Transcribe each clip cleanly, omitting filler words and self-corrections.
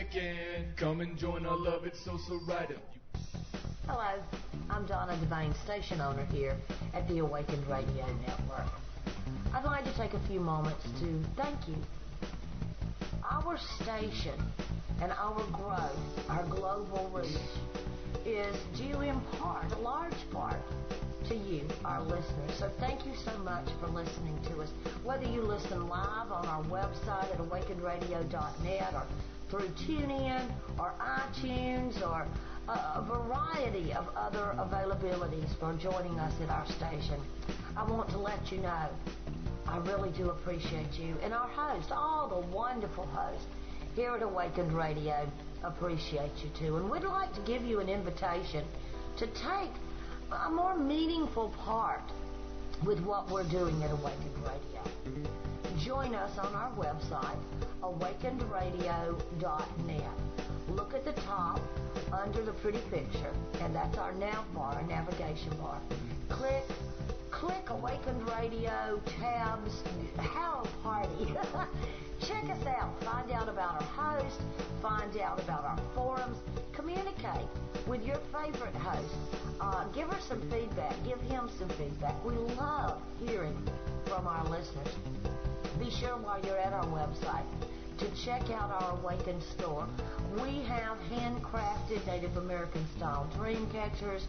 again. Come and join our love, it's so right of you. Hello, I'm Donna Devane, station owner here at the Awakened Radio Network. I'd like to take a few moments to thank you. Our station and our growth, our global reach, is due in part, a large part, to you, our listeners. So thank you so much for listening to us. Whether you listen live on our website at awakenedradio.net or through TuneIn or iTunes or a variety of other availabilities for joining us at our station, I want to let you know I really do appreciate you. And our hosts, all the wonderful hosts here at Awakened Radio, appreciate you too. And we'd like to give you an invitation to take a more meaningful part with what we're doing at Awakened Radio. Join us on our website, awakenedradio.net. Look at the top under the pretty picture, and that's our nav bar, our navigation bar. Click Awakened Radio tabs. How party! Check us out. Find out about our host. Find out about our forums. Communicate with your favorite host. Give her some feedback. Give him some feedback. We love hearing from our listeners. Be sure while you're at our website to check out our Awakened store. We have handcrafted Native American style dream catchers,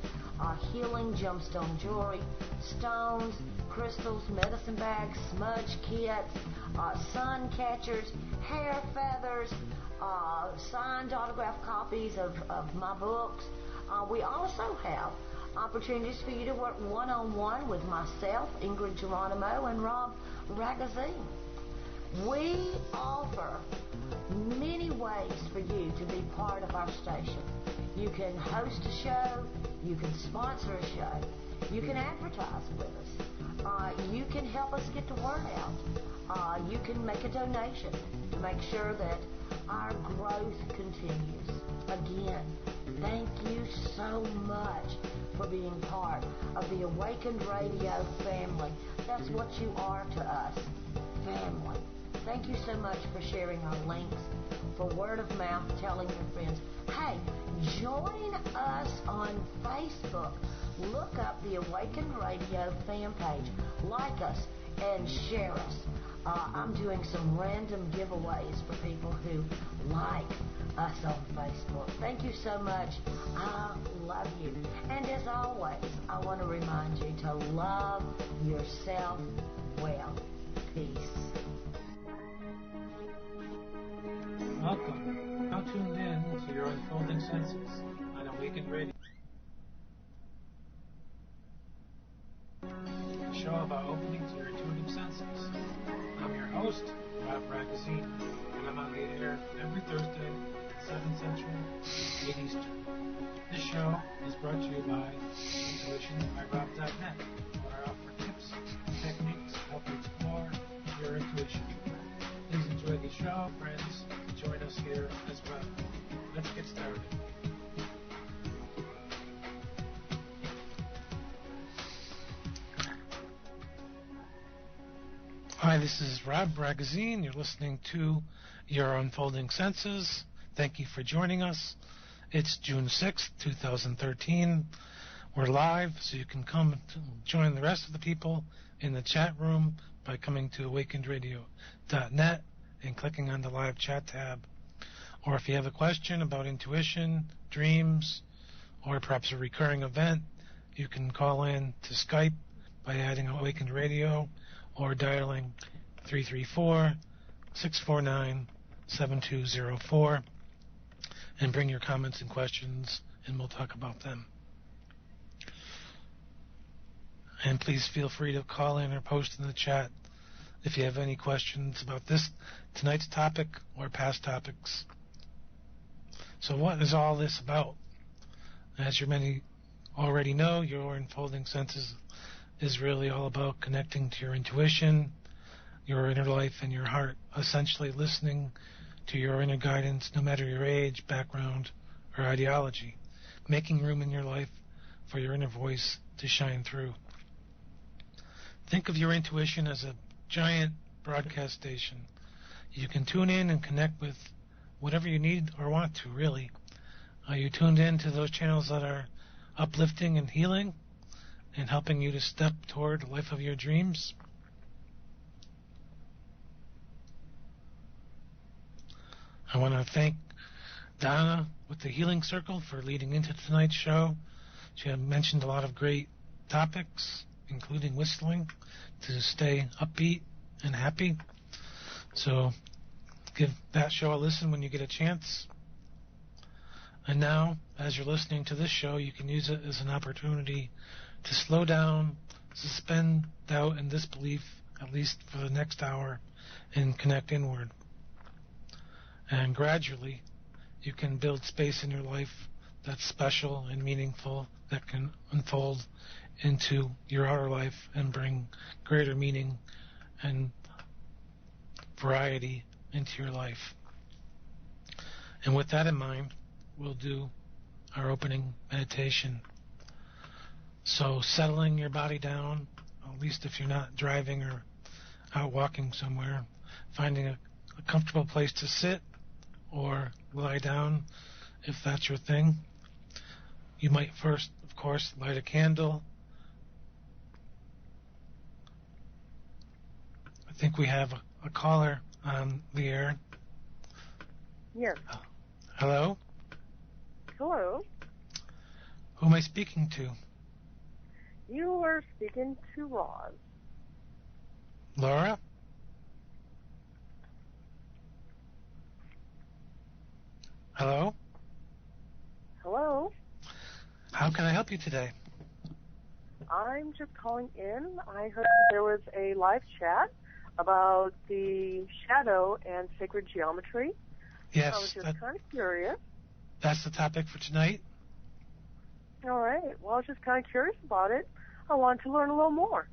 healing gemstone jewelry, stones, crystals, medicine bags, smudge kits, sun catchers, hair feathers, signed autographed copies of my books. We also have opportunities for you to work one-on-one with myself, Ingrid Geronimo, and Rob Ragozzine. We offer many ways for you to be part of our station. You can host a show, you can sponsor a show, you can advertise with us, you can help us get the word out, you can make a donation to make sure that our growth continues. Again, thank you so much for being part of the Awakened Radio family. That's what you are to us, family. Thank you so much for sharing our links, for word of mouth, telling your friends. Hey, join us on Facebook. Look up the Awakened Radio fan page. Like us and share us. I'm doing some random giveaways for people who like us on Facebook. Thank you so much. I love you. And as always, I want to remind you to love yourself well. Peace. Welcome. Now tuned in to your unfolding senses on Awakened Radio. A show about opening to your intuitive senses. I'm your host, Rob Ragozzine, and I'm on the air every Thursday at 7 Central, 8 Eastern. This show is brought to you by intuitionbyrob.net, where I offer tips and techniques to help you explore your intuition. Please enjoy the show, friends. Join us here as well. Let's get started. Hi, this is Rob Ragozzine. You're listening to Your Unfolding Senses. Thank you for joining us. It's June 6th, 2013. We're live, so you can come to join the rest of the people in the chat room by coming to awakenedradio.net and clicking on the live chat tab. Or if you have a question about intuition, dreams, or perhaps a recurring event, you can call in to Skype by adding Awakened Radio or dialing 334-649-7204 and bring your comments and questions, and we'll talk about them. And please feel free to call in or post in the chat if you have any questions about tonight's topic or past topics. So what is all this about? As you many already know, Your Unfolding Senses is really all about connecting to your intuition, your inner life, and your heart, essentially listening to your inner guidance, no matter your age, background, or ideology, making room in your life for your inner voice to shine through. Think of your intuition as a giant broadcast station. You can tune in and connect with whatever you need or want to, really. Are you tuned in to those channels that are uplifting and healing and helping you to step toward the life of your dreams? I want to thank Donna with the Healing Circle for leading into tonight's show. She had mentioned a lot of great topics, including whistling, to stay upbeat and happy. So give that show a listen when you get a chance. And now, as you're listening to this show, you can use it as an opportunity to slow down, suspend doubt and disbelief, at least for the next hour, and connect inward. And gradually, you can build space in your life that's special and meaningful, that can unfold into your outer life and bring greater meaning and variety into your life. And with that in mind, we'll do our opening meditation. So settling your body down, at least if you're not driving or out walking somewhere, finding a comfortable place to sit or lie down if that's your thing. You might first, of course, light a candle. I think we have a caller on the air. Yes. Hello? Hello. Who am I speaking to? You are speaking to Roz. Laura? Hello? Hello. How can I help you today? I'm just calling in. I heard there was a live chat about the shadow and sacred geometry. Yes. I was just kind of curious. That's the topic for tonight? All right. Well, I was just kind of curious about it. I wanted to learn a little more.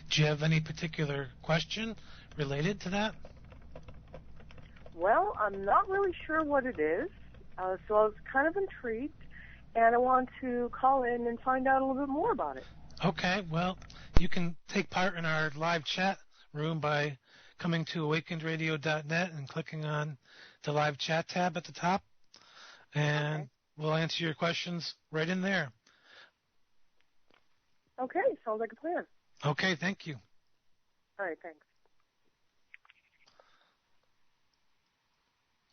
Do you have any particular question related to that? Well, I'm not really sure what it is, so I was kind of intrigued, and I want to call in and find out a little bit more about it. Okay, well, you can take part in our live chat room by coming to awakenedradio.net and clicking on the live chat tab at the top, and we'll answer your questions right in there. Okay, sounds like a plan. Okay, thank you. All right, thanks.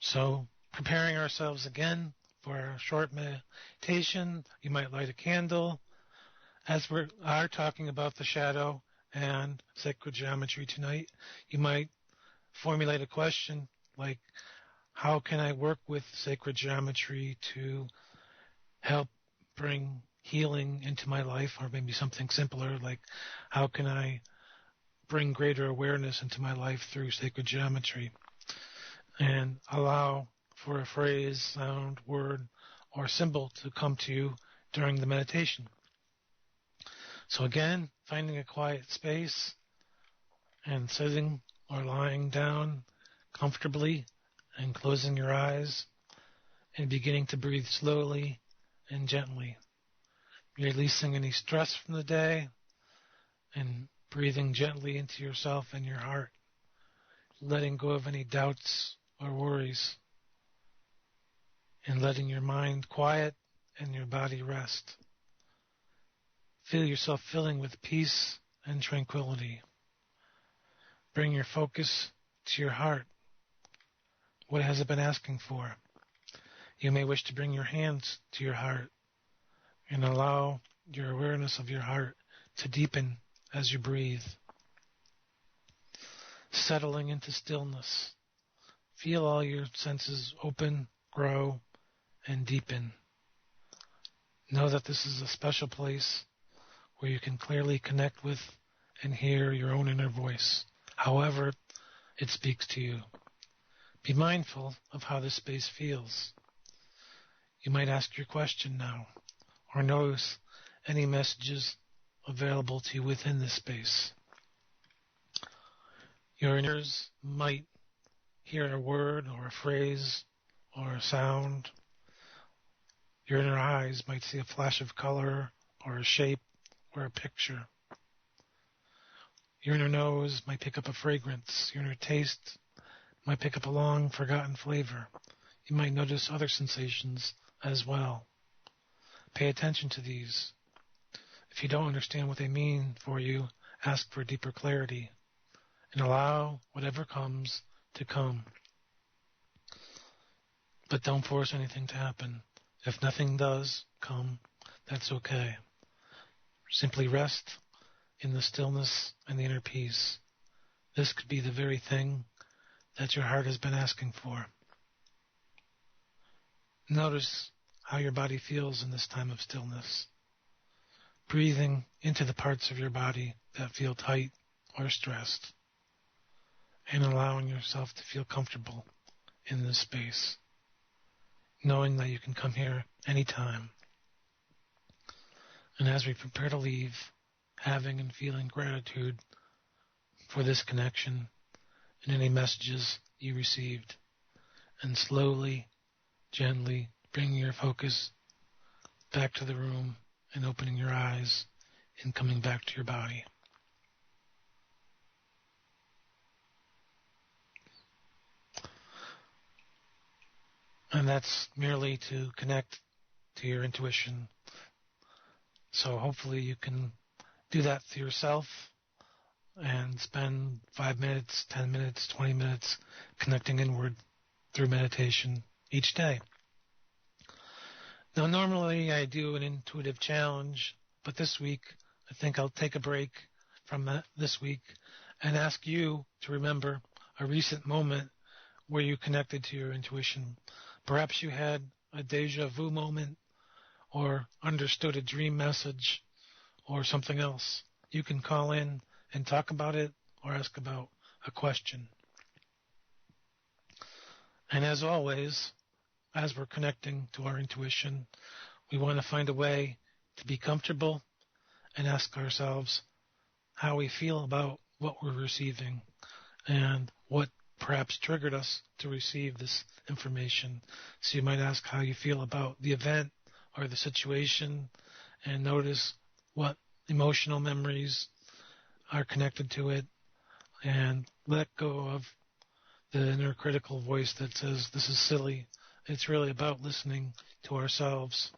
So, preparing ourselves again for a short meditation, you might light a candle. As we are talking about the shadow and sacred geometry tonight, you might formulate a question like, how can I work with sacred geometry to help bring healing into my life? Or maybe something simpler like, how can I bring greater awareness into my life through sacred geometry? And allow for a phrase, sound, word, or symbol to come to you during the meditation. So again, finding a quiet space and sitting or lying down comfortably and closing your eyes and beginning to breathe slowly and gently, releasing any stress from the day and breathing gently into yourself and your heart, letting go of any doubts or worries, and letting your mind quiet and your body rest. Feel yourself filling with peace and tranquility. Bring your focus to your heart. What has it been asking for? You may wish to bring your hands to your heart and allow your awareness of your heart to deepen as you breathe. Settling into stillness. Feel all your senses open, grow, and deepen. Know that this is a special place where you can clearly connect with and hear your own inner voice, however it speaks to you. Be mindful of how this space feels. You might ask your question now, or notice any messages available to you within this space. Your ears might hear a word or a phrase or a sound. Your inner eyes might see a flash of color or a shape or a picture. Your inner nose might pick up a fragrance. Your inner taste might pick up a long forgotten flavor. You might notice other sensations as well. Pay attention to these. If you don't understand what they mean for you, ask for deeper clarity and allow whatever comes to come. But don't force anything to happen. If nothing does come, that's okay. Simply rest in the stillness and the inner peace. This could be the very thing that your heart has been asking for. Notice how your body feels in this time of stillness. Breathing into the parts of your body that feel tight or stressed, and allowing yourself to feel comfortable in this space, knowing that you can come here anytime. And as we prepare to leave, having and feeling gratitude for this connection and any messages you received, and slowly, gently bringing your focus back to the room and opening your eyes and coming back to your body. And that's merely to connect to your intuition. So hopefully you can do that for yourself and spend 5 minutes, 10 minutes, 20 minutes connecting inward through meditation each day. Now, normally I do an intuitive challenge, but this week I think I'll take a break from this week and ask you to remember a recent moment where you connected to your intuition. Perhaps you had a deja vu moment or understood a dream message or something else. You can call in and talk about it or ask about a question. And as always, as we're connecting to our intuition, we want to find a way to be comfortable and ask ourselves how we feel about what we're receiving and what perhaps triggered us to receive this information. So you might ask how you feel about the event or the situation and notice what emotional memories are connected to it, and let go of the inner critical voice that says this is silly. It's really about listening to ourselves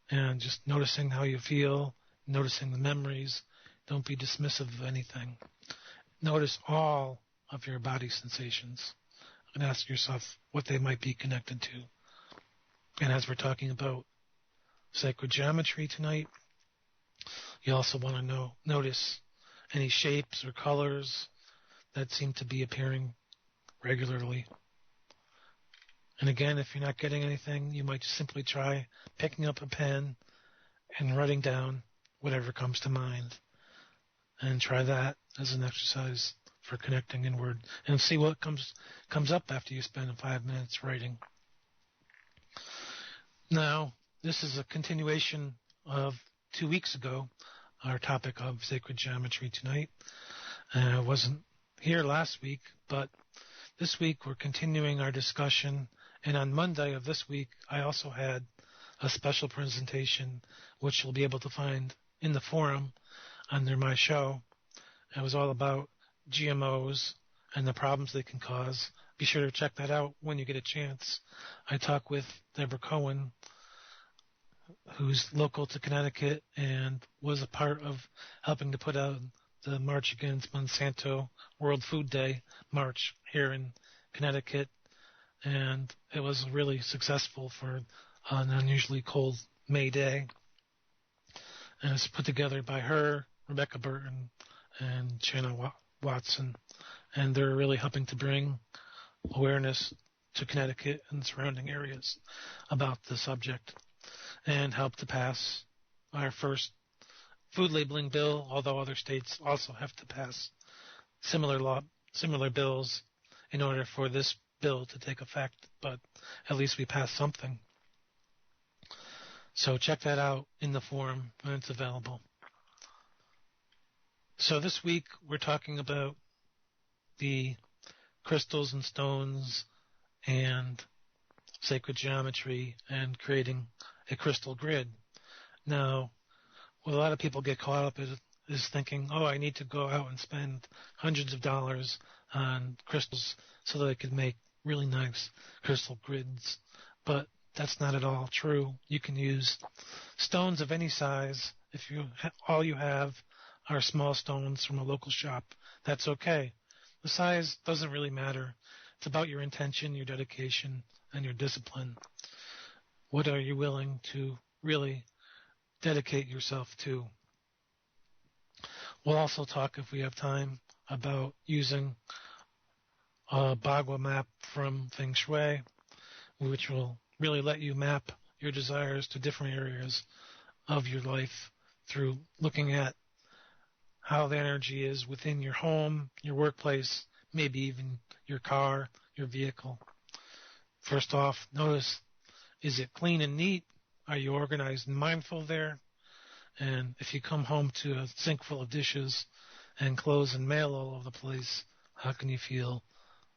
and just noticing how you feel, noticing the memories. Don't be dismissive of anything. Notice all of your body sensations and ask yourself what they might be connected to. And as we're talking about sacred geometry tonight, you also want to notice any shapes or colors that seem to be appearing regularly. And again, if you're not getting anything, you might just simply try picking up a pen and writing down whatever comes to mind. And try that as an exercise for connecting inward. And see what comes up after you spend 5 minutes writing. Now, this is a continuation of 2 weeks ago, our topic of sacred geometry tonight. I wasn't here last week, but this week we're continuing our discussion. And on Monday of this week, I also had a special presentation, which you'll be able to find in the forum under my show. It was all about GMOs and the problems they can cause. Be sure to check that out when you get a chance. I talk with Deborah Cohen, who's local to Connecticut and was a part of helping to put out the March Against Monsanto World Food Day march here in Connecticut. And it was really successful for an unusually cold May day. And it's put together by her, Rebecca Burton, and Shanna Watson. And they're really helping to bring awareness to Connecticut and surrounding areas about the subject and help to pass our first food labeling bill, although other states also have to pass similar bills in order for this bill to take effect, but at least we passed something. So check that out in the forum when it's available. So this week we're talking about the crystals and stones and sacred geometry and creating a crystal grid. Now, what a lot of people get caught up is thinking, oh, I need to go out and spend hundreds of dollars on crystals so that they could make really nice crystal grids. But that's not at all true. You can use stones of any size. If all you have are small stones from a local shop, that's okay. The size doesn't really matter. It's about your intention, your dedication, and your discipline. What are you willing to really dedicate yourself to? We'll also talk, if we have time, about using a Bagua Map from Feng Shui, which will really let you map your desires to different areas of your life through looking at how the energy is within your home, your workplace, maybe even your car, your vehicle. First off, notice, is it clean and neat? Are you organized and mindful there? And if you come home to a sink full of dishes and clothes and mail all over the place, how can you feel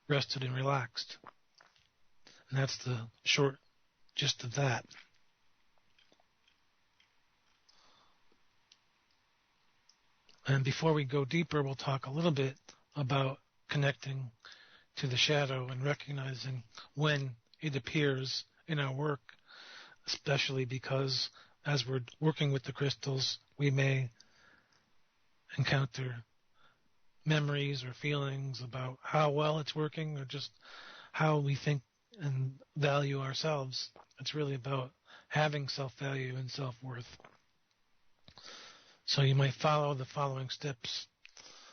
rested and relaxed? And that's the short gist of that. And before we go deeper, we'll talk a little bit about connecting to the shadow and recognizing when it appears in our work, especially because as we're working with the crystals, we may encounter memories or feelings about how well it's working or just how we think and value ourselves. It's really about having self-value and self-worth. So you might follow the following steps.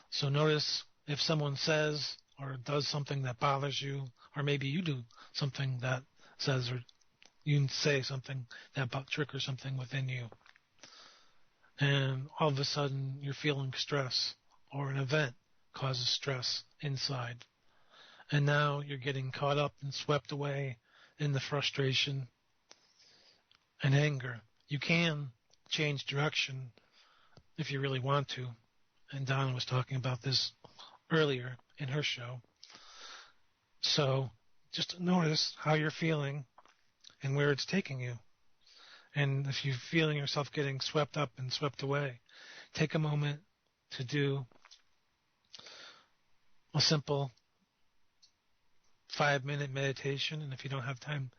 So notice if someone says or does something that bothers you, or maybe you do something that says or you say something that triggers something within you. And all of a sudden you're feeling stress, or an event causes stress inside. And now you're getting caught up and swept away in the frustration and anger. You can change direction if you really want to. And Donna was talking about this earlier in her show. So just notice how you're feeling and where it's taking you. And if you're feeling yourself getting swept up and swept away, take a moment to do a simple 5-minute meditation. And if you don't have time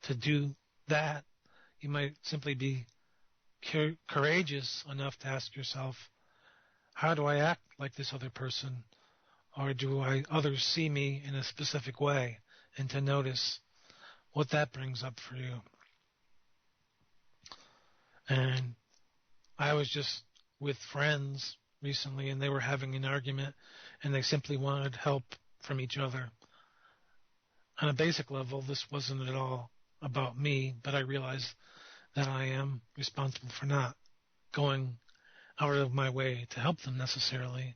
to do that, you might simply be courageous enough to ask yourself, how do I act like this other person? Or do others see me in a specific way? And to notice what that brings up for you. And I was just with friends recently, and they were having an argument, and they simply wanted help from each other. On a basic level, this wasn't at all about me, but I realized that I am responsible for not going out of my way to help them necessarily.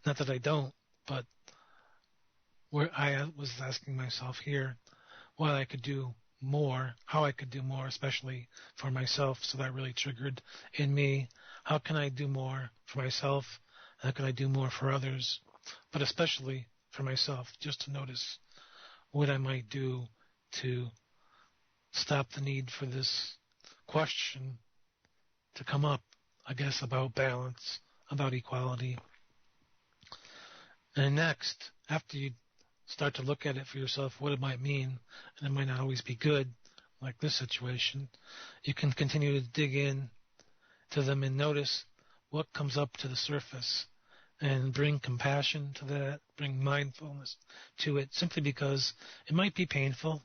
Not that I don't, but where I was asking myself here what I could do more, how I could do more, especially for myself. So that really triggered in me, how can I do more for myself? How can I do more for others? But especially for myself, just to notice what I might do to stop the need for this question to come up, I guess, about balance, about equality. And next, after you start to look at it for yourself, what it might mean, and it might not always be good, like this situation, you can continue to dig in to them and notice what comes up to the surface and bring compassion to that, bring mindfulness to it, simply because it might be painful,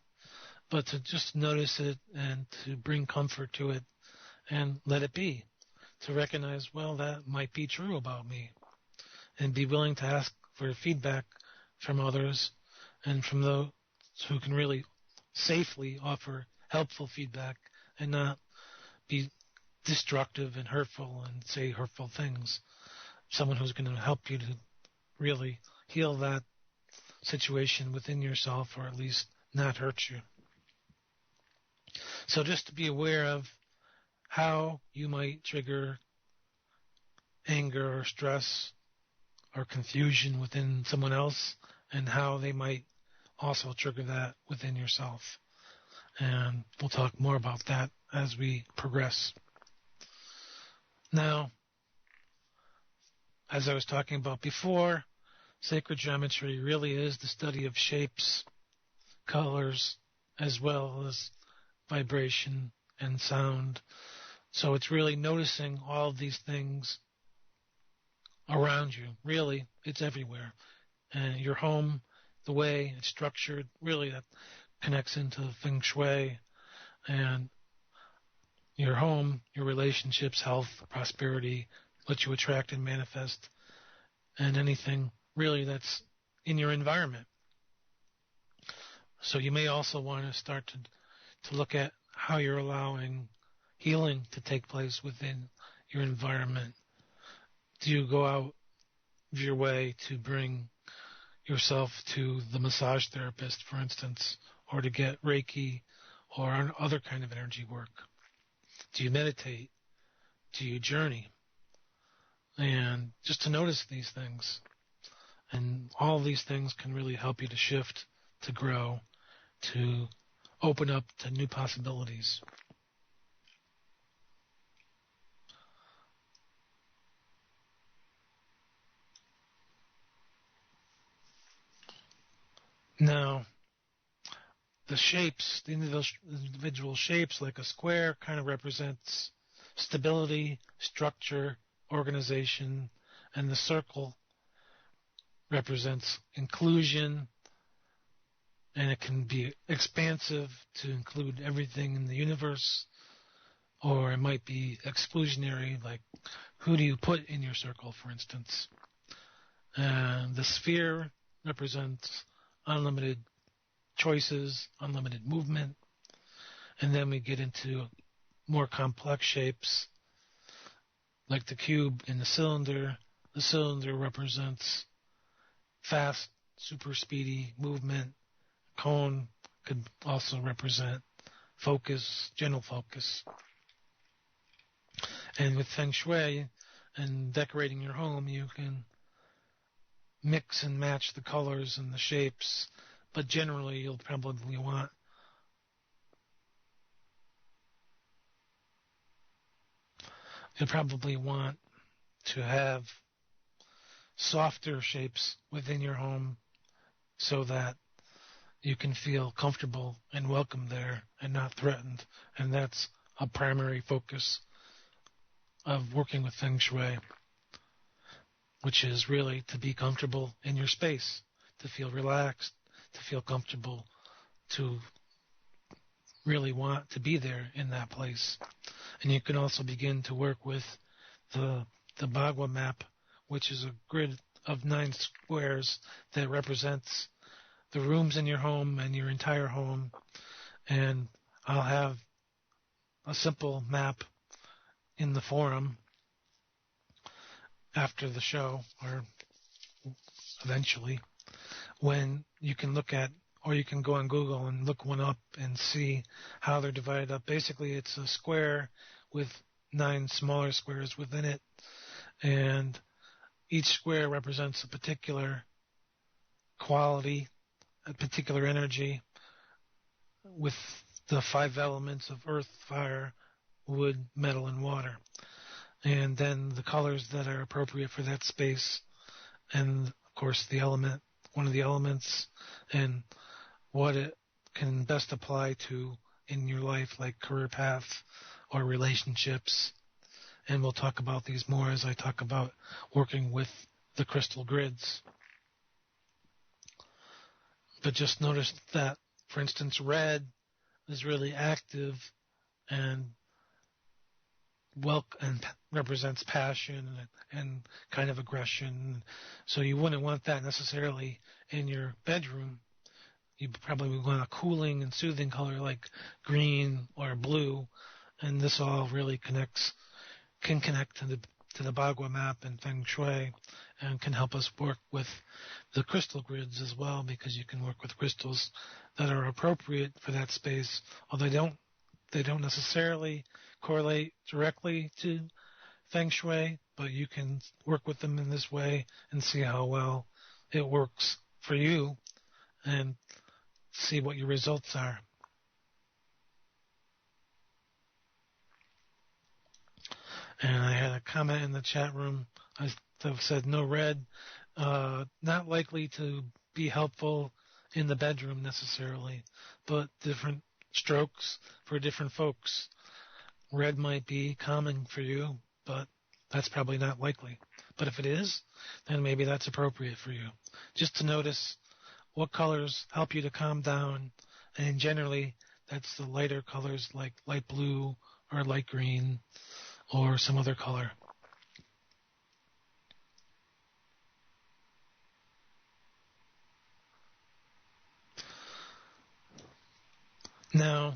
but to just notice it and to bring comfort to it and let it be, to recognize, well, that might be true about me, and be willing to ask for feedback from others and from those who can really safely offer helpful feedback and not be destructive and hurtful and say hurtful things. Someone who's going to help you to really heal that situation within yourself, or at least not hurt you. So just to be aware of how you might trigger anger or stress or confusion within someone else, and how they might also trigger that within yourself. And we'll talk more about that as we progress. Now, as I was talking about before, Sacred geometry really is the study of shapes, colors, as well as vibration and sound. So it's really noticing all of these things around you. Really, it's everywhere. And your home, the way it's structured, really that connects into Feng Shui. And your home, your relationships, health, prosperity, what you attract and manifest, and anything really that's in your environment. So you may also want to start to look at how you're allowing healing to take place within your environment. Do you go out of your way to bring yourself to the massage therapist, for instance, or to get Reiki or other kind of energy work? Do you meditate? Do you journey? And just to notice these things. And all these things can really help you to shift, to grow, to open up to new possibilities. Now, the shapes, the individual shapes, like a square, kind of represents stability, structure, organization, and the circle represents inclusion, and it can be expansive to include everything in the universe, or it might be exclusionary, like who do you put in your circle, for instance. And the sphere represents unlimited choices, unlimited movement, and then we get into more complex shapes, like the cube in the cylinder. The cylinder represents fast, super speedy movement. Cone could also represent focus, general focus. And with Feng Shui and decorating your home, you can mix and match the colors and the shapes, but generally you'll probably want to have softer shapes within your home so that you can feel comfortable and welcome there and not threatened. And that's a primary focus of working with Feng Shui, which is really to be comfortable in your space, to feel relaxed, to feel comfortable, to really want to be there in that place. And you can also begin to work with the Bagua Map, which is a grid of 9 squares that represents the rooms in your home and your entire home. And I'll have a simple map in the forum after the show, or eventually, when you can look at, or you can go on Google and look one up and see how they're divided up. Basically, it's a square with 9 smaller squares within it, and each square represents a particular quality, a particular energy, with the 5 elements of earth, fire, wood, metal, and water. And then the colors that are appropriate for that space, and of course the element, one of the elements, and what it can best apply to in your life, like career path or relationships. And we'll talk about these more as I talk about working with the crystal grids. But just notice that, for instance, red is really active and represents passion and kind of aggression. So you wouldn't want that necessarily in your bedroom. You probably would want a cooling and soothing color like green or blue. And this all really can connect to the Bagua Map and Feng Shui, and can help us work with the crystal grids as well, because you can work with crystals that are appropriate for that space, although they don't necessarily correlate directly to Feng Shui, but you can work with them in this way and see how well it works for you and see what your results are. And I had a comment in the chat room. I said no red. Not likely to be helpful in the bedroom necessarily, but different strokes for different folks. Red might be calming for you, but that's probably not likely. But if it is, then maybe that's appropriate for you. Just to notice what colors help you to calm down, and generally that's the lighter colors like light blue or light green or some other color. Now,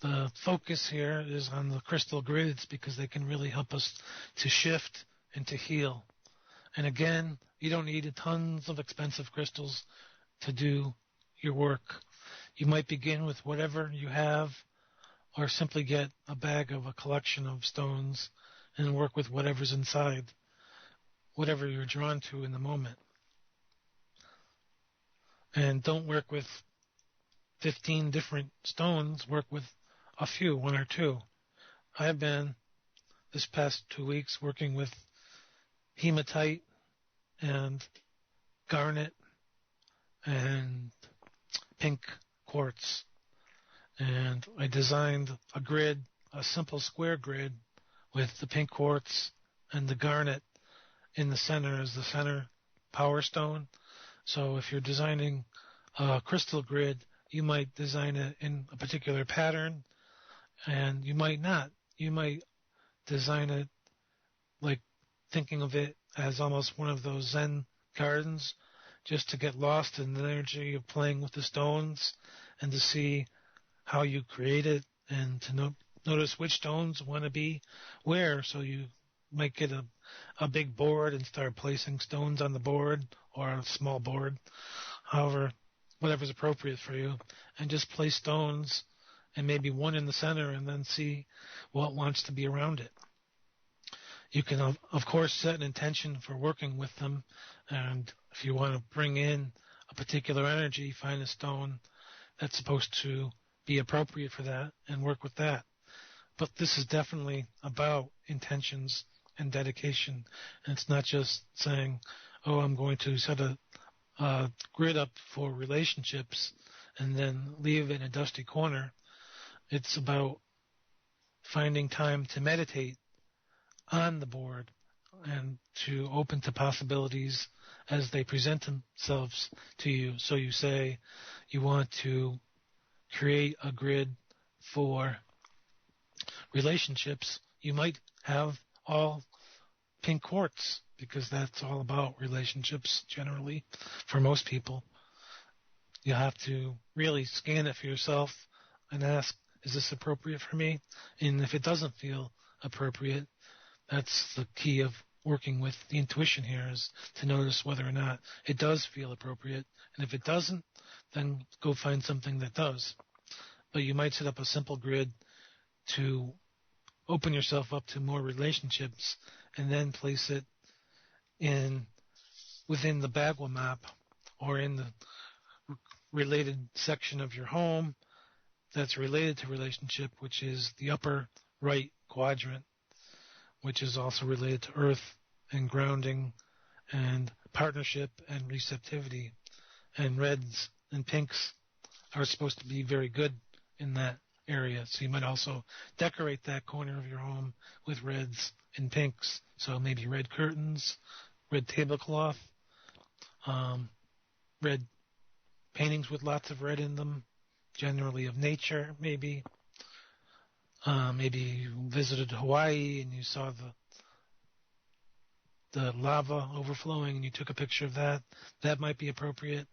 the focus here is on the crystal grids because they can really help us to shift and to heal. And again, you don't need tons of expensive crystals to do your work. You might begin with whatever you have, or simply get a bag of a collection of stones and work with whatever's inside, whatever you're drawn to in the moment. And don't work with 15 different stones, work with a few, one or two. I've been, this past 2 weeks, working with hematite and garnet and pink quartz. And I designed a grid, a simple square grid, with the pink quartz and the garnet in the center as the center power stone. So if you're designing a crystal grid, you might design it in a particular pattern, and you might not. You might design it like thinking of it as almost one of those Zen gardens, just to get lost in the energy of playing with the stones and to see how you create it and to notice which stones want to be where. So you might get a big board and start placing stones on the board, or a small board, however, whatever's appropriate for you, and just place stones and maybe one in the center and then see what wants to be around it. You can, of course, set an intention for working with them, and if you want to bring in a particular energy, find a stone that's supposed to be appropriate for that and work with that. But this is definitely about intentions and dedication, and it's not just saying, oh, I'm going to set a grid up for relationships and then leave it in a dusty corner. It's about finding time to meditate on the board and to open to possibilities as they present themselves to you. So you say you want to create a grid for relationships. You might have all pink quartz because that's all about relationships generally for most people. You have to really scan it for yourself and ask, is this appropriate for me? And if it doesn't feel appropriate, that's the key of working with the intuition here, is to notice whether or not it does feel appropriate. And if it doesn't, then go find something that does. But you might set up a simple grid to open yourself up to more relationships and then place it within the Bagua Map or in the related section of your home that's related to relationship, which is the upper right quadrant, which is also related to earth and grounding and partnership and receptivity. And reds and pinks are supposed to be very good in that area. So you might also decorate that corner of your home with reds and pinks. So maybe red curtains, red tablecloth, red paintings with lots of red in them, generally of nature, maybe. Maybe you visited Hawaii and you saw the lava overflowing and you took a picture of that. That might be appropriate.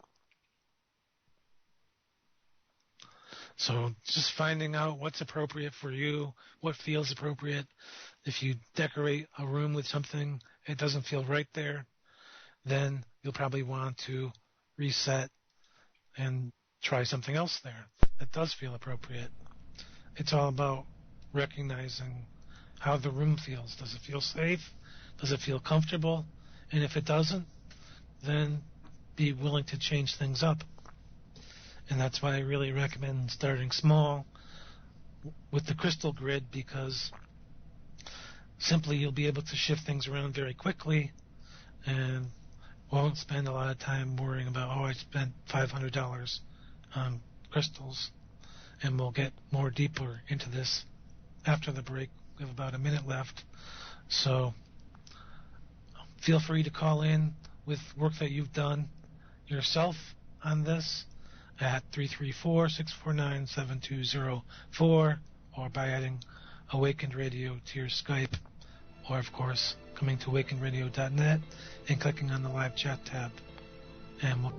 So just finding out what's appropriate for you, what feels appropriate. If you decorate a room with something, it doesn't feel right there, then you'll probably want to reset and try something else there that does feel appropriate. It's all about recognizing how the room feels. Does it feel safe? Does it feel comfortable? And if it doesn't, then be willing to change things up. And that's why I really recommend starting small with the crystal grid, because simply you'll be able to shift things around very quickly, and won't spend a lot of time worrying about, oh, I spent $500 on crystals. And we'll get more deeper into this after the break. We have about a minute left. So feel free to call in with work that you've done yourself on this at 334-649-7204 or by adding Awakened Radio to your Skype, or of course coming to awakenedradio.net and clicking on the live chat tab. And we'll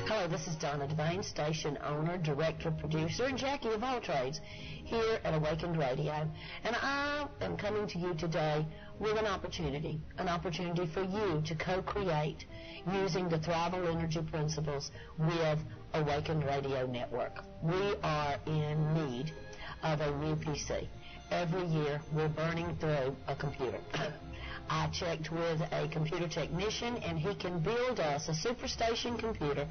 Hello, this is Donna Devane, station owner, director, producer, and Jackie of all trades here at Awakened Radio. And I am coming to you today with an opportunity for you to co-create using the Thrival Energy Principles with Awakened Radio Network. We are in need of a new PC. Every year we're burning through a computer. I checked with a computer technician, and he can build us a superstation computer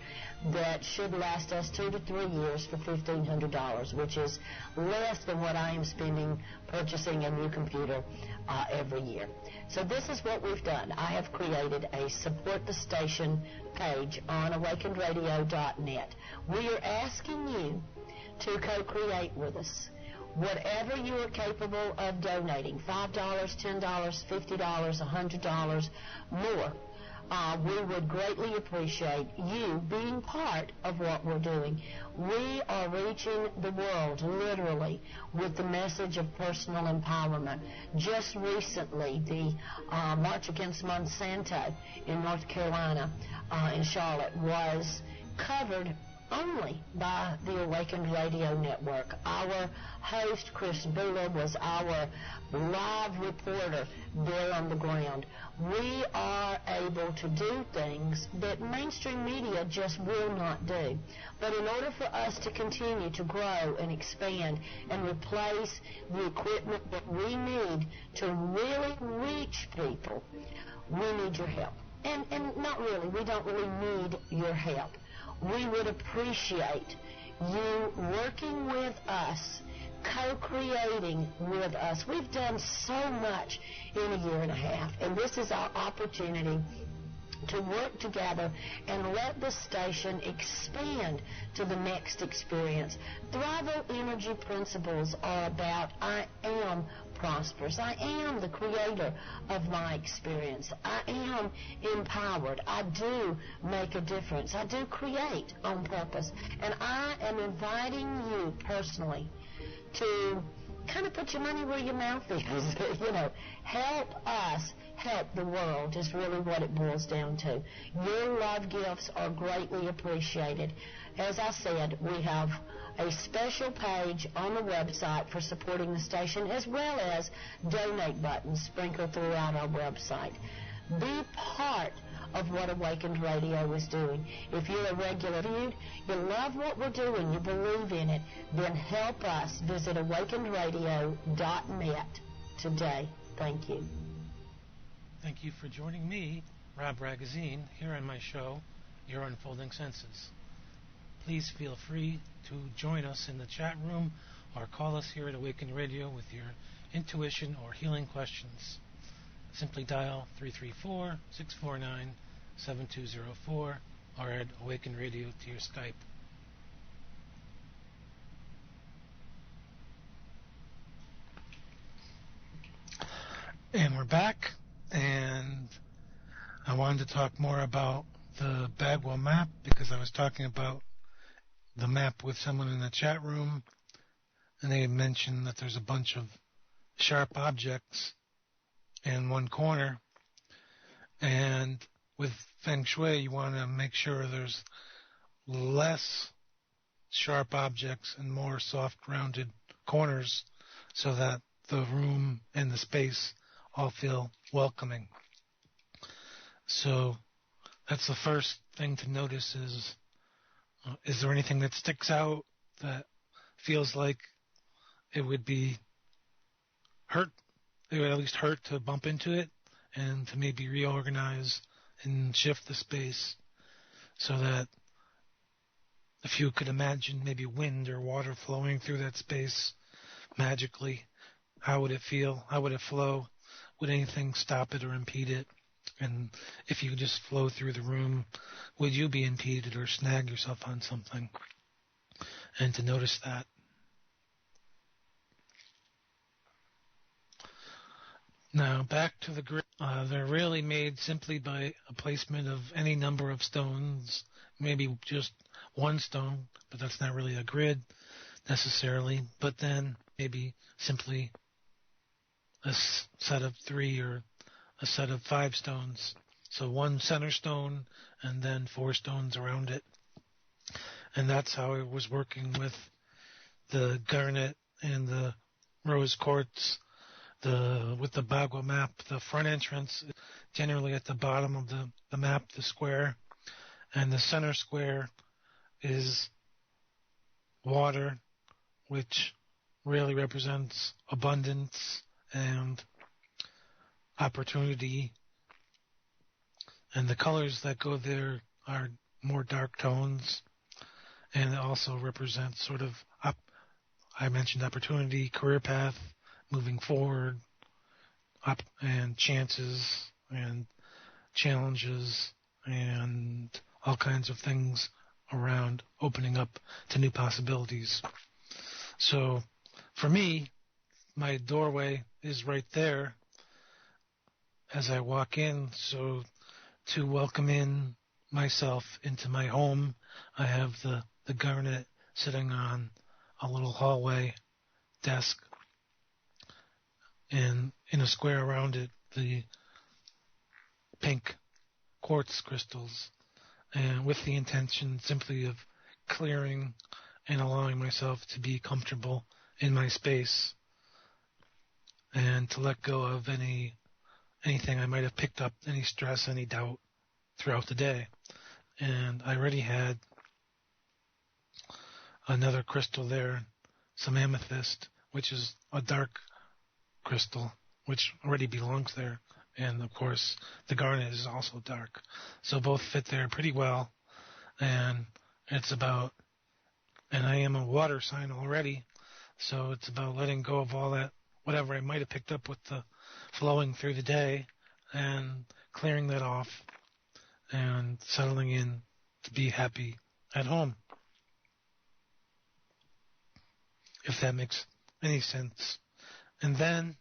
that should last us 2 to 3 years for $1,500, which is less than what I am spending purchasing a new computer every year. So this is what we've done. I have created a Support the Station page on awakenedradio.net. We are asking you to co-create with us. Whatever you are capable of donating, $5, $10, $50, $100, more, we would greatly appreciate you being part of what we're doing. We are reaching the world, literally, with the message of personal empowerment. Just recently, the March Against Monsanto in North Carolina, in Charlotte, was covered only by the Awakened Radio Network. Our host, Chris Bula, was our live reporter there on the ground. We are able to do things that mainstream media just will not do. But in order for us to continue to grow and expand and replace the equipment that we need to really reach people, we need your help. And not really, we don't really need your help. We would appreciate you working with us, co-creating with us. We've done so much in a year and a half, and this is our opportunity to work together and let the station expand to the next experience. Thrival Energy Principles are about I am prosperous. I am the creator of my experience. I am empowered. I do make a difference. I do create on purpose. And I am inviting you personally to kind of put your money where your mouth is. Help us help the world is really what it boils down to. Your love gifts are greatly appreciated. As I said, we have a special page on the website for supporting the station, as well as donate buttons sprinkled throughout our website. Be part of what Awakened Radio is doing. If you're a regular viewer, you love what we're doing, you believe in it, then help us. Visit awakenedradio.net today. Thank you. Thank you for joining me, Rob Ragozzine, here on my show, Your Unfolding Senses. Please feel free to join us in the chat room or call us here at Awaken Radio with your intuition or healing questions. Simply dial 334-649-7204 or add Awaken Radio to your Skype. And we're back, and I wanted to talk more about the Bagua Map because I was talking about the map with someone in the chat room, and they had mentioned that there's a bunch of sharp objects in one corner, and with Feng Shui you want to make sure there's less sharp objects and more soft rounded corners so that the room and the space all feel welcoming. So that's the first thing to notice is there anything that sticks out that feels like it would be hurt? It would at least hurt to bump into it and to maybe reorganize and shift the space so that if you could imagine maybe wind or water flowing through that space, magically? How would it feel? How would it flow? Would anything stop it or impede it? And if you just flow through the room, would you be impeded or snag yourself on something? And to notice that. Now back to the grid. They're really made simply by a placement of any number of stones, maybe just one stone, but that's not really a grid necessarily. But then maybe simply a set of 3 or a set of 5 stones. So one center stone and then 4 stones around it. And that's how I was working with the garnet and the rose quartz. With the Bagua Map, the front entrance is generally at the bottom of the map, the square, and the center square is water, which really represents abundance and opportunity. And the colors that go there are more dark tones, and it also represents sort of, I mentioned opportunity, career path, moving forward, and chances and challenges and all kinds of things around opening up to new possibilities. So for me, my doorway is right there as I walk in. So to welcome in myself into my home, I have the garnet sitting on a little hallway desk, and in a square around it, the pink quartz crystals, and with the intention simply of clearing and allowing myself to be comfortable in my space and to let go of anything I might have picked up, any stress, any doubt throughout the day. And I already had another crystal there, some amethyst, which is a dark crystal, which already belongs there. And of course, the garnet is also dark. So both fit there pretty well. And it's about, and I am a water sign already, so it's about letting go of all that, whatever I might have picked up with the flowing through the day, and clearing that off and settling in to be happy at home. If that makes any sense. And then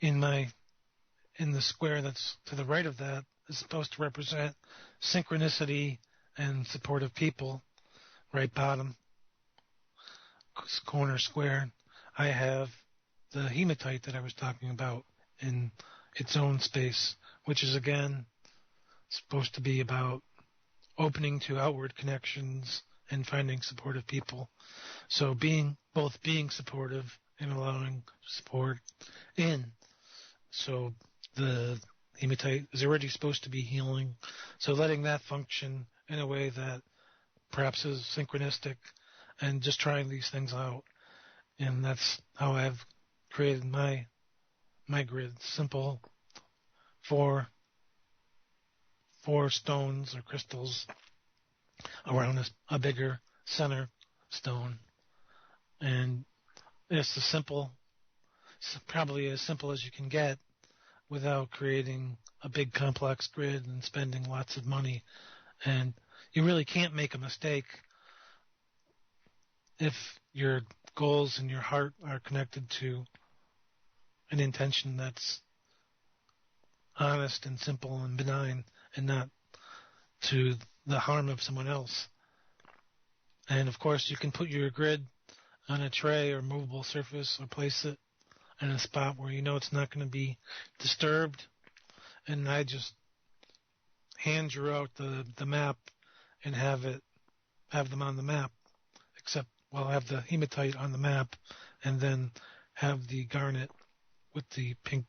in the square that's to the right of that is supposed to represent synchronicity and supportive people. Right bottom corner square, I have the hematite that I was talking about in its own space, which is again supposed to be about opening to outward connections and finding supportive people. So being supportive and allowing support in. So the hematite is already supposed to be healing. So letting that function in a way that perhaps is synchronistic, and just trying these things out. And that's how I've created my grid. Simple, four stones or crystals around a bigger center stone. And it's probably as simple as you can get without creating a big complex grid and spending lots of money. And you really can't make a mistake if your goals and your heart are connected to an intention that's honest and simple and benign, and not to the harm of someone else. And of course, you can put your grid on a tray or movable surface, or place it in a spot where you know it's not going to be disturbed. And I just hand draw out the map and have them on the map, except, well, I have the hematite on the map, and then have the garnet with the pink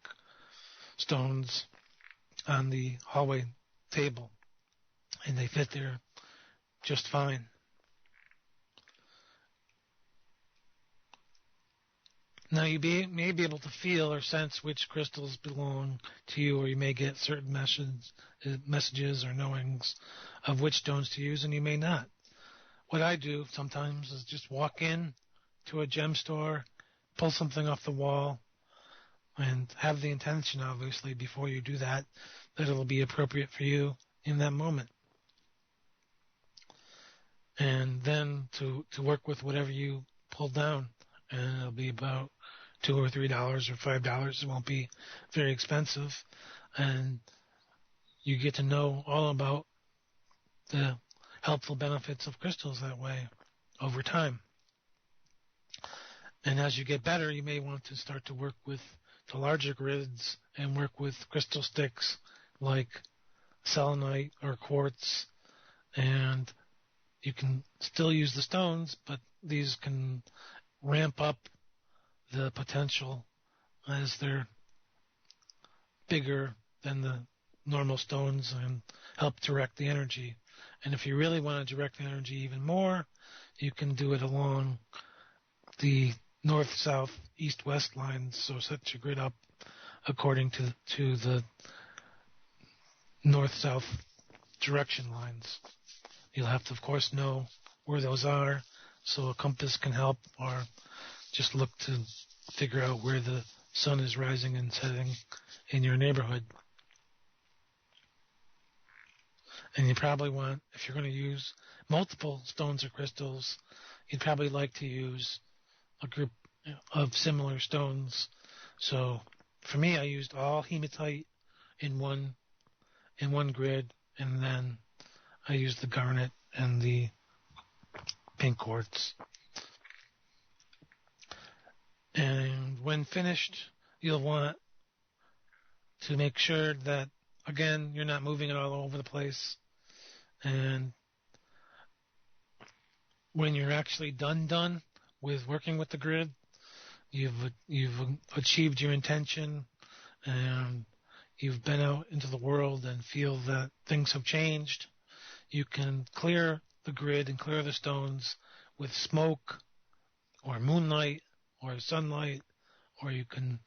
stones on the hallway table, and they fit there just fine. Now you may be able to feel or sense which crystals belong to you, or you may get certain messages or knowings of which stones to use, and you may not. what I do sometimes is just walk in to a gem store, pull something off the wall, and have the intention, obviously, before you do that it'll be appropriate for you in that moment. And then to work with whatever you pull down, and it'll be about $2 or $3 or $5. It won't be very expensive, and you get to know all about the helpful benefits of crystals that way over time. And as you get better, you may want to start to work with the larger grids and work with crystal sticks like selenite or quartz, and you can still use the stones, but these can ramp up the potential as they're bigger than the normal stones and help direct the energy. And if you really want to direct the energy even more, you can do it along the north, south, east, west lines. So set your grid up according to the north, south direction lines. You'll have to, of course, know where those are, so a compass can help, or just look to figure out where the sun is rising and setting in your neighborhood. And you probably want, if you're going to use multiple stones or crystals, you'd probably like to use a group of similar stones. So for me, I used all hematite in one grid, and then I used the garnet and the pink quartz. And when finished, you'll want to make sure that, again, you're not moving it all over the place. And when you're actually done with working with the grid, you've achieved your intention, and you've been out into the world and feel that things have changed, you can clear the grid and clear the stones with smoke or moonlight or sunlight, or you can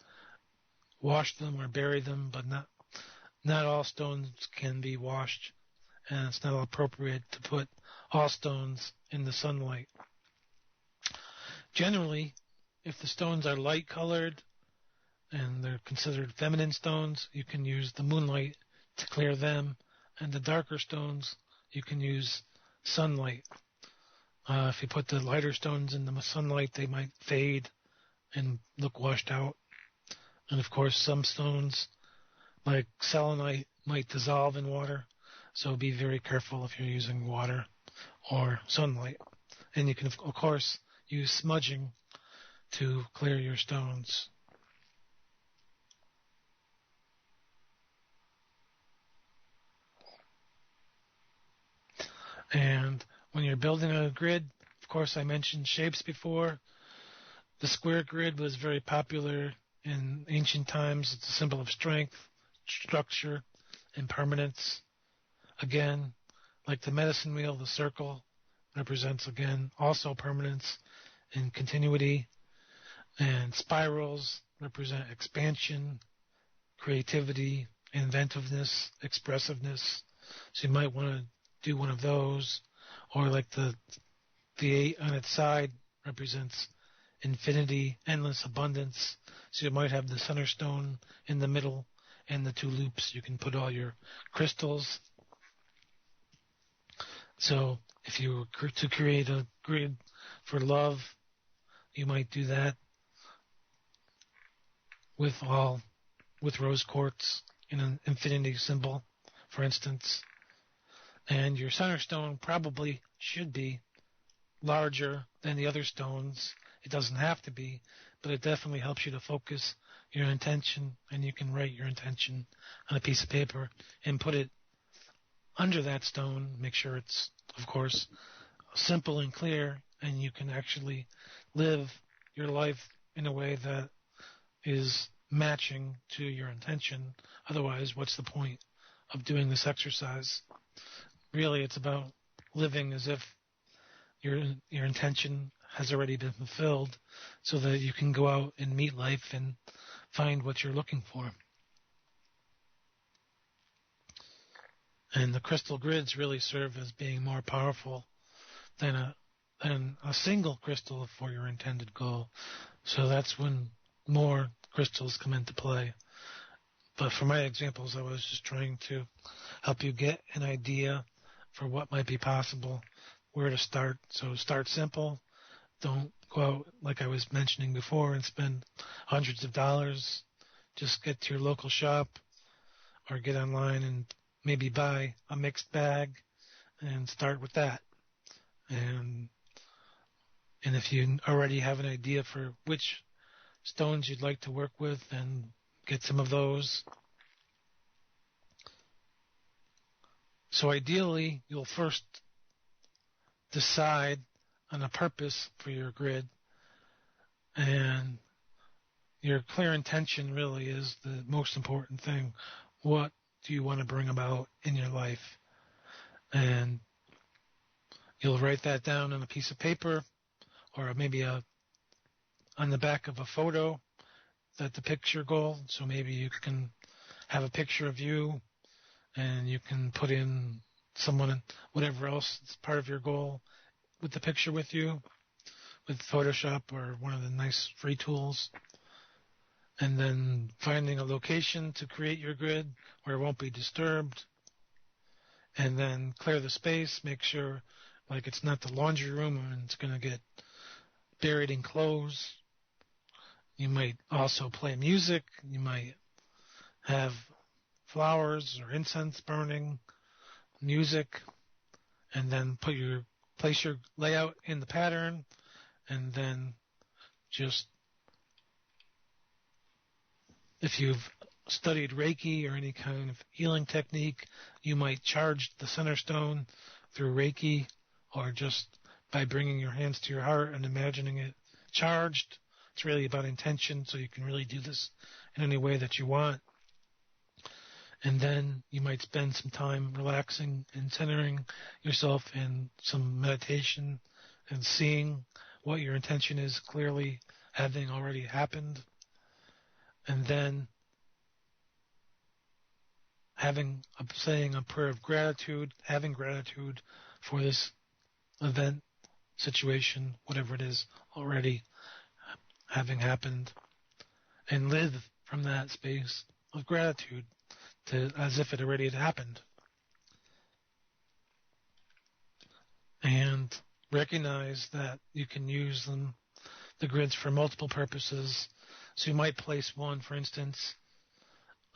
wash them or bury them, but not all stones can be washed, and it's not appropriate to put all stones in the sunlight. Generally, if the stones are light colored and they're considered feminine stones, you can use the moonlight to clear them, and the darker stones, you can use sunlight. If you put the lighter stones in the sunlight, they might fade and look washed out. And of course, some stones, like selenite, might dissolve in water, so be very careful if you're using water or sunlight. And you can, of course, use smudging to clear your stones. And when you're building a grid, of course, I mentioned shapes before. The square grid was very popular in ancient times. It's a symbol of strength, structure, and permanence. Again, like the medicine wheel, the circle represents, again, also permanence and continuity. And spirals represent expansion, creativity, inventiveness, expressiveness. So you might want to do one of those. Or like the 8 on its side represents infinity, endless abundance. So you might have the center stone in the middle and the 2 loops. You can put all your crystals. So if you were to create a grid for love, you might do that with rose quartz in an infinity symbol, for instance. And your center stone probably should be larger than the other stones. It doesn't have to be, but it definitely helps you to focus your intention, and you can write your intention on a piece of paper and put it under that stone. Make sure it's, of course, simple and clear, and you can actually live your life in a way that is matching to your intention. Otherwise, what's the point of doing this exercise? Really, it's about living as if your intention has already been fulfilled, so that you can go out and meet life and find what you're looking for. And the crystal grids really serve as being more powerful than a single crystal for your intended goal. So that's when more crystals come into play. But for my examples, I was just trying to help you get an idea for what might be possible, where to start. So start simple. Don't go out, like I was mentioning before, and spend hundreds of dollars. Just get to your local shop or get online and maybe buy a mixed bag and start with that. And if you already have an idea for which stones you'd like to work with, then get some of those. So ideally, you'll first decide on a purpose for your grid, and your clear intention really is the most important thing. What do you want to bring about in your life? And you'll write that down on a piece of paper, or maybe on the back of a photo that depicts your goal. So maybe you can have a picture of you, and you can put in someone, whatever else is part of your goal, with the picture with you, with Photoshop or one of the nice free tools. And then finding a location to create your grid where it won't be disturbed. And then clear the space, make sure like it's not the laundry room and it's going to get buried in clothes. You might also play music. You might have flowers or incense burning, music, and then place your layout in the pattern, and then just, if you've studied Reiki or any kind of healing technique, you might charge the center stone through Reiki, or just by bringing your hands to your heart and imagining it charged. It's really about intention, so you can really do this in any way that you want. And then you might spend some time relaxing and centering yourself in some meditation and seeing what your intention is clearly having already happened. And then saying a prayer of gratitude, having gratitude for this event, situation, whatever it is, already having happened, and live from that space of gratitude as if it already had happened. And recognize that you can use the grids for multiple purposes. So you might place one, for instance,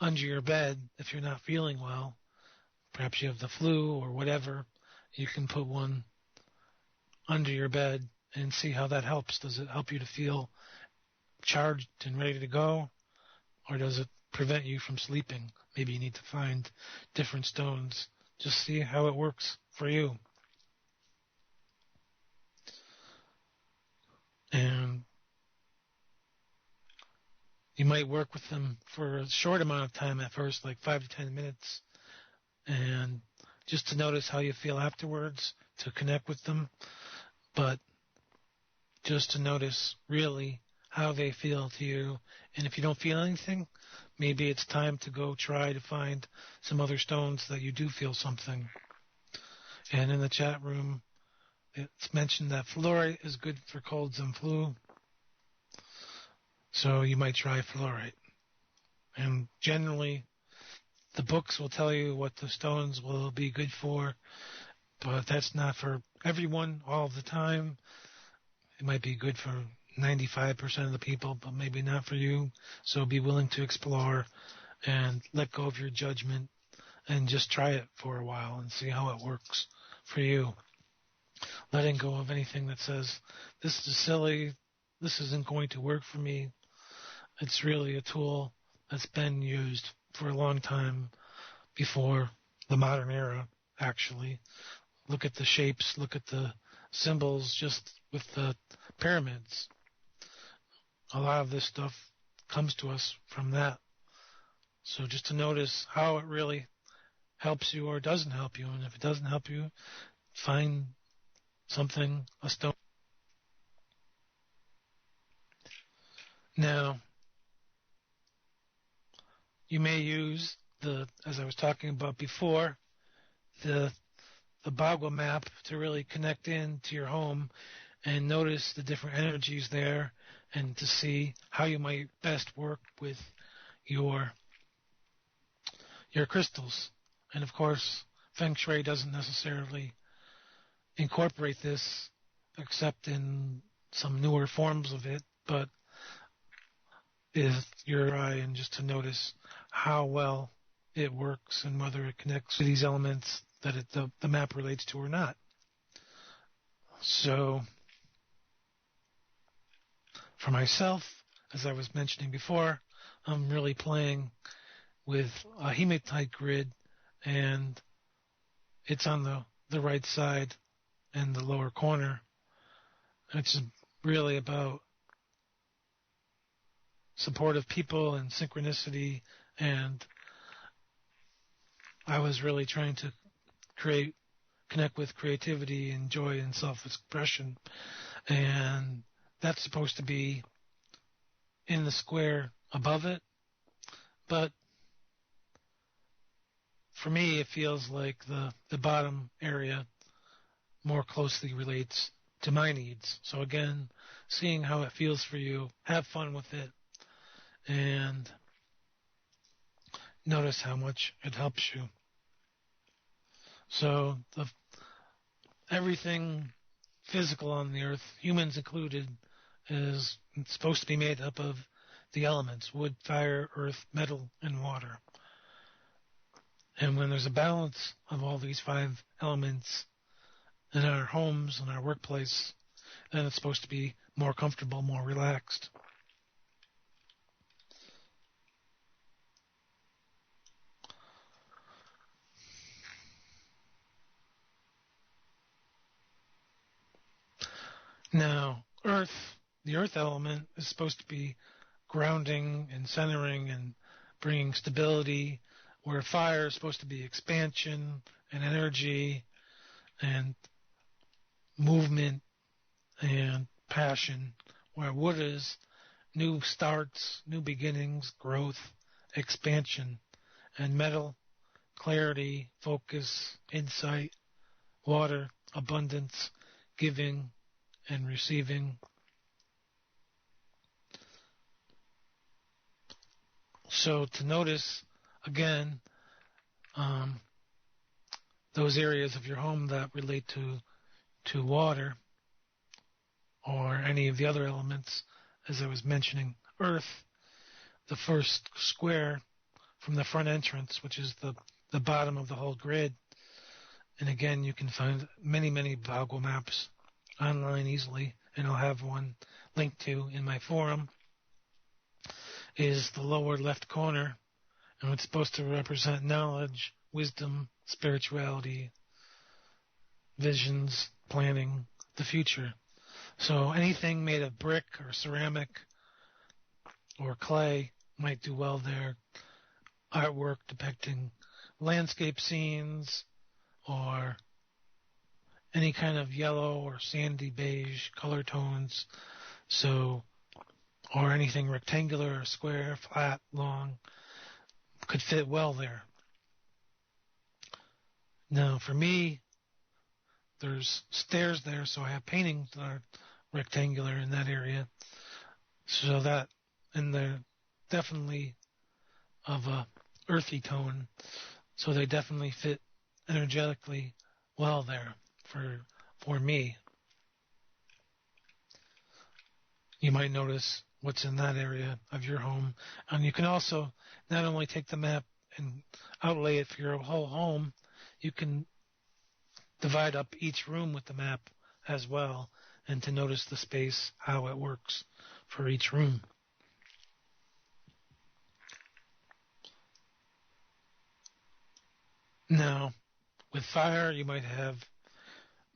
under your bed if you're not feeling well. Perhaps you have the flu or whatever. You can put one under your bed and see how that helps. Does it help you to feel charged and ready to go? Or does it prevent you from sleeping? Maybe you need to find different stones. Just see how it works for you. And you might work with them for a short amount of time at first, like 5 to 10 minutes, and just to notice how you feel afterwards, to connect with them, but just to notice really how they feel to you. And if you don't feel anything, maybe it's time to go try to find some other stones that you do feel something. And in the chat room, it's mentioned that fluorite is good for colds and flu. So you might try fluorite. And generally, the books will tell you what the stones will be good for, but that's not for everyone all the time. It might be good for 95% of the people, but maybe not for you. So be willing to explore and let go of your judgment and just try it for a while and see how it works for you. Letting go of anything that says, this is silly, this isn't going to work for me. It's really a tool that's been used for a long time before the modern era, actually. Look at the shapes, look at the symbols, just with the pyramids. A lot of this stuff comes to us from that. So just to notice how it really helps you or doesn't help you. And if it doesn't help you, find something, a stone. Now, you may use as I was talking about before, the the Bagua Map to really connect into your home and notice the different energies there and to see how you might best work with your crystals. And of course, Feng Shui doesn't necessarily incorporate this except in some newer forms of it, but is your eye and just to notice how well it works and whether it connects to these elements that the map relates to or not. So, for myself, as I was mentioning before, I'm really playing with a hematite grid, and it's on the right side in the lower corner. It's really about supportive people and synchronicity, and I was really trying to connect with creativity and joy and self-expression, and that's supposed to be in the square above it, but for me it feels like the bottom area more closely relates to my needs. So again, seeing how it feels for you, have fun with it, and notice how much it helps you. So everything physical on the earth, humans included, is supposed to be made up of the elements: wood, fire, earth, metal, and water. And when there's a balance of all these 5 elements in our homes and our workplace, then it's supposed to be more comfortable, more relaxed. Now, the earth element is supposed to be grounding and centering and bringing stability, where fire is supposed to be expansion and energy and movement and passion, where wood is new starts, new beginnings, growth, expansion, and metal, clarity, focus, insight, water, abundance, giving, and receiving. So to notice, again, those areas of your home that relate to water or any of the other elements, as I was mentioning, earth, the first square from the front entrance, which is the bottom of the whole grid. And again, you can find many, many Bagua maps online easily, and I'll have one linked to in my forum, is the lower left corner, and it's supposed to represent knowledge, wisdom, spirituality, visions, planning, the future. So anything made of brick or ceramic or clay might do well there. Artwork depicting landscape scenes or any kind of yellow or sandy beige color tones, so, or anything rectangular or square, flat, long, could fit well there. Now for me, there's stairs there, so I have paintings that are rectangular in that area, so that, and they're definitely of a earthy tone, so they definitely fit energetically well there for me. You might notice what's in that area of your home, and you can also not only take the map and outlay it for your whole home, you can divide up each room with the map as well, and to notice the space, how it works for each room. Now, with fire, you might have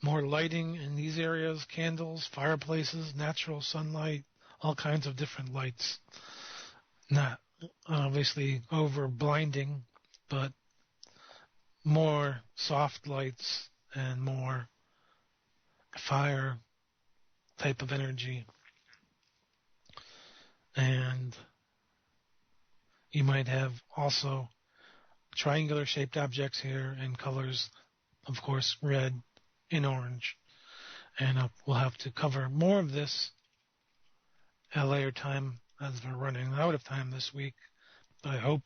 more lighting in these areas, candles, fireplaces, natural sunlight, all kinds of different lights. Not obviously over blinding, but more soft lights and more fire type of energy. And you might have also triangular shaped objects here in colors of course, red and orange. And we'll have to cover more of this at a later time as we're running out of time this week. But I hope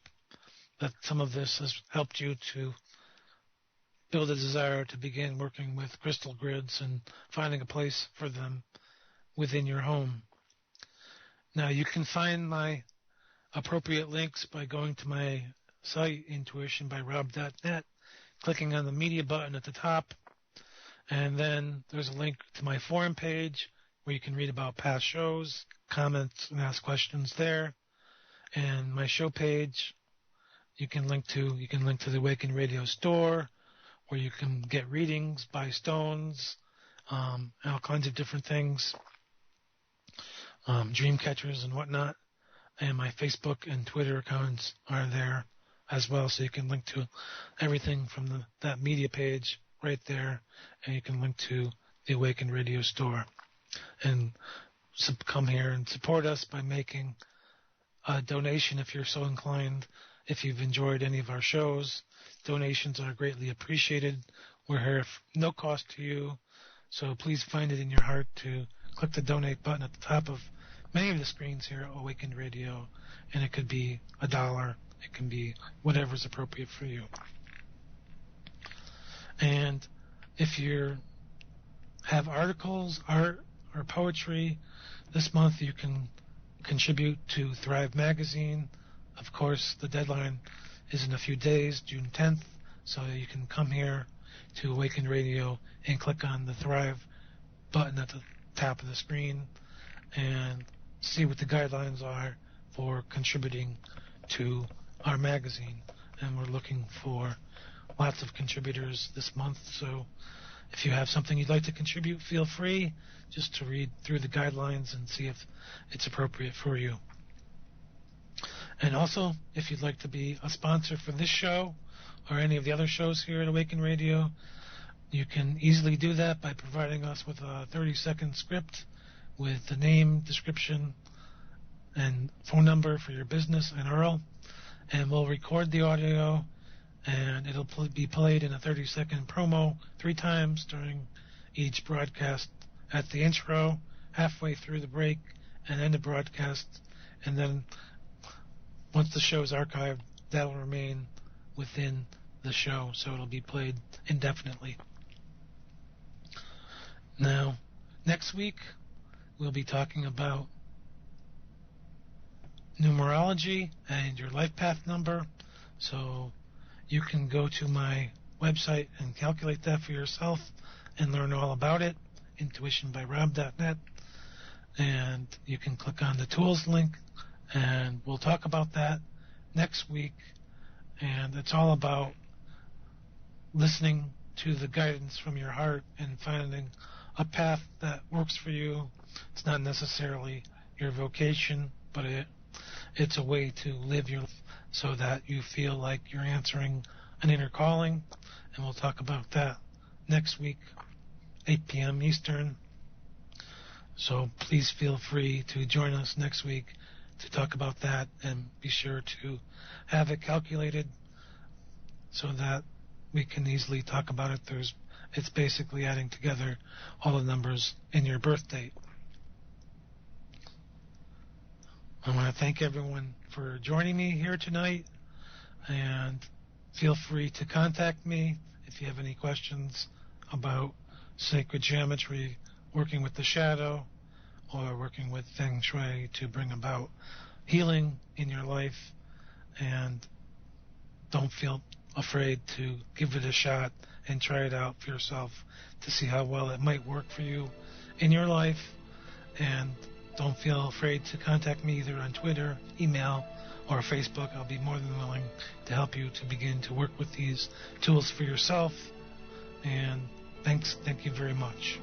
that some of this has helped you to build a desire to begin working with crystal grids and finding a place for them within your home. Now, you can find my appropriate links by going to my site, intuitionbyrob.net, clicking on the media button at the top, and then there's a link to my forum page where you can read about past shows, comments, and ask questions there. And my show page, you can link to the Awaken Radio store, where you can get readings by stones, and all kinds of different things, dream catchers and whatnot. And my Facebook and Twitter accounts are there as well, so you can link to everything from that media page right there, and you can link to the Awaken Radio store. And come here and support us by making a donation if you're so inclined. If you've enjoyed any of our shows, donations are greatly appreciated. We're here no cost to you, so please find it in your heart to click the donate button at the top of many of the screens here at Awakened Radio, and it could be $1, it can be whatever's appropriate for you. And if you have articles, art, or poetry, this month you can contribute to Thrive Magazine. Of course, the deadline is in a few days, June 10th, so you can come here to Awakened Radio and click on the Thrive button at the top of the screen and see what the guidelines are for contributing to our magazine. And we're looking for lots of contributors this month, so if you have something you'd like to contribute, feel free just to read through the guidelines and see if it's appropriate for you. And also, if you'd like to be a sponsor for this show or any of the other shows here at Awaken Radio, you can easily do that by providing us with a 30-second script with the name, description, and phone number for your business and URL. And we'll record the audio, and it'll be played in a 30-second promo 3 times during each broadcast, at the intro, halfway through the break, and end the broadcast. And then once the show is archived, that will remain within the show, so it'll be played indefinitely. Now, next week, we'll be talking about numerology and your life path number. So you can go to my website and calculate that for yourself and learn all about it, intuitionbyrob.net. And you can click on the tools link, and we'll talk about that next week. And it's all about listening to the guidance from your heart and finding a path that works for you. It's not necessarily your vocation, but it's a way to live your life so that you feel like you're answering an inner calling. And we'll talk about that next week, 8 p.m. Eastern. So please feel free to join us next week to talk about that, and be sure to have it calculated so that we can easily talk about it. It's basically adding together all the numbers in your birth date. I want to thank everyone for joining me here tonight, and feel free to contact me if you have any questions about sacred geometry, working with the shadow, or working with Feng Shui to bring about healing in your life. And don't feel afraid to give it a shot and try it out for yourself to see how well it might work for you in your life. And don't feel afraid to contact me either on Twitter, email, or Facebook. I'll be more than willing to help you to begin to work with these tools for yourself. And thank you very much.